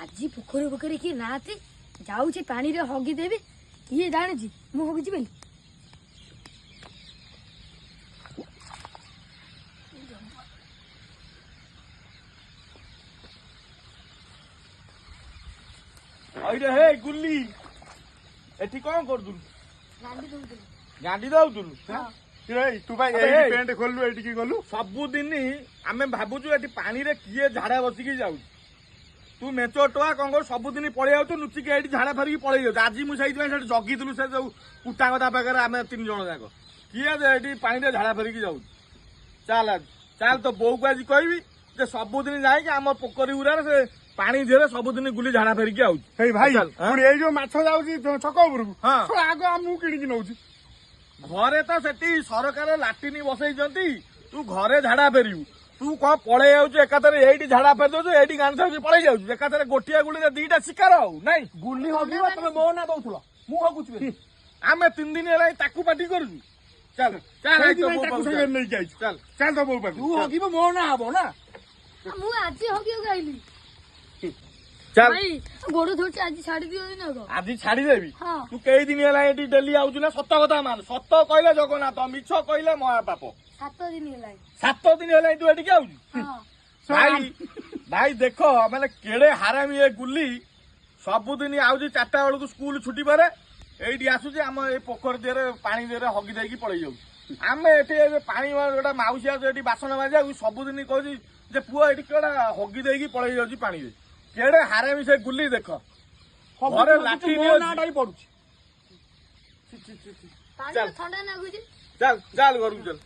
ଆଜି ପୋଖରୀ କିଏ ନାହାନ୍ତି, ଯାଉଛି ପାଣିରେ ହଗିଦେବି। କିଏ ଜାଣିଛି ମୁଁ ହଗିଛି ବୋଲି। ଆଇରେ ହେ ଗୁଲି ଏଠି କଣ କରୁଥିଲୁ? ଗାଣ୍ଡି ଦଉଥିଲି। ଗାଣ୍ଡି ଦଉଥିଲୁ? ତୁ ଭାଇ ଏଇଠି ପେଣ୍ଟ ଖୋଲିଲୁ ଏଇଠିକି ଗଲୁ। ସବୁଦିନ ଆମେ ଭାବୁଛୁ ଏଠି ପାଣିରେ କିଏ ଝାଡା ବସିକି ଯାଉଛି। ତୁ ମେଚ ଟୋଆ କଣ କରୁ ସବୁଦିନ ପଳେଇ ଯାଉଛୁ ଲୁଚିକି ଏଇଠି ଝାଡା ଫେରିକି ପଳେଇ ଯାଉଛୁ। ଆଜି ମୁଁ ସେଇଥିପାଇଁ ସେଠି ଜଗିଥିଲୁ ସେ ଯୋଉ କୁଟାଙ୍କ ତା ପାଖରେ ଆମେ 3 ଜଣ ଯାକ। କିଏ ଏଠି ପାଣିରେ ଝାଡା ଫେରିକି ଯାଉଛି। ଚାଲ ଚାଲ ତ ବୋଉକୁ ଆଜି କହିବି ଯେ ସବୁଦିନ ଯାଇକି ଆମ ପୋଖରୀ ଗୁରାରେ ସେ ପାଣି ଧିରେ ସବୁଦିନ ଗୁଲି ଝାଡା ଫେରିକି ଆଉଛି। ହେଇ ଭାଇ ପୁଣି ଏଇ ଯୋଉ ମାଛ ଯାଉଛି ଛକ ଉପରକୁ ଆଗ ମୁଁ କିଣିକି ନଉଛି। ଘରେ ତ ସେଠି ସରକାର ଲାଟିନ ବସେଇଛନ୍ତି, ତୁ ଘରେ ଝାଡା ଫେରିବୁ। ତୁ କଣ ପଳେଇ ଯାଉଛୁ ଏକାଥରେ ଏଇଠି ଝାଡା ଫେରି ଦଉଛୁ, ଏଇଠି ଗାଁ ଛାଡିକି ପଳେଇ ଯାଉଛୁ ଏକାଥରେ ଗୋଟିଏ ଗୁଳିରେ 2ଟା ଶିକାର ଆଉ ନାଇଁ। ଗୁଲି ହଗିବ ତମେ ମୋ ନା ଦଉଥିଲ, ମୁଁ ହଗୁଛି ବୋଲି। ଆମେ 3 ଦିନ ହେଲା ତାକୁ ପାଟି କରୁଛୁ। ଚାଲ ଚାଲ ତାକୁ ସାଙ୍ଗରେ ନେଇକି ଆଇଛୁ। ଚାଲ ଚାଲ ତ ବୋଉ ପାଖକୁ। ତୁ ହଗିବ ମୋ ନା ହବ ନା। ମୁଁ ଆଜି ହଗିବାକୁ ଆଇଲି। ଚାଲ ଭାଇ ଗୋଡ ଧରୁଛି, ଆଜି ଛାଡି ଦିଅ ନା କଣ? ଆଜି ଛାଡିଦେବି। ହଁ। ତୁ କେଇ ଦିନ ହେଲା ଏଠି ଡେଲି ଆଉଛୁ ନା? ସତ କଥା ମାନ, ସତ କହିଲେ ଜଗନ୍ନାଥ, ମିଛ କହିଲେ ମହାପାପ। 7 ଦିନ ହେଲାଣି। 7 ଦିନ ହେଲା ତୁ ଏଠିକି ଆଉଛୁ। ହଁ। ଭାଇ ଭାଇ ଦେଖ ମାନେ କେଡେ ହାରାମି ଏ ଗୁଲି। ସବୁଦିନ ଆଉଛି 4ଟା ବେଳକୁ ସ୍କୁଲ ଛୁଟି ପରେ ଏଇଠି ଆସୁଛି ଆମ ଏଇ ପୋଖରୀ ଦେହରେ ପାଣି ଦେହରେ ହଗି ଦେଇକି ପଳେଇ ଯାଉଛି। ଆମେ ଏଠି ଏବେ ପାଣି ଗୋଟେ ମାଉସୀ ଆସୁଛି ଏଠି ବାସନ ମାଜିବାକୁ, ସବୁଦିନ କହୁଛି ଯେ ପୁଅ ଏଠି କେଡା ହଗି ଦେଇକି ପଳେଇ ଯାଉଛି ପାଣିରେ। କେଡେ ହାରାମି ସେ ଗୁଲି ଦେଖ। ଘରେ ଲାଟିନ ମୋ ନାଁଟା ହିଁ ପଡୁଛି। ପାଣି ଥଣ୍ଡା ଲାଗୁଛି। ଚାଲ ଚାଲ ଘରକୁ ଚାଲ।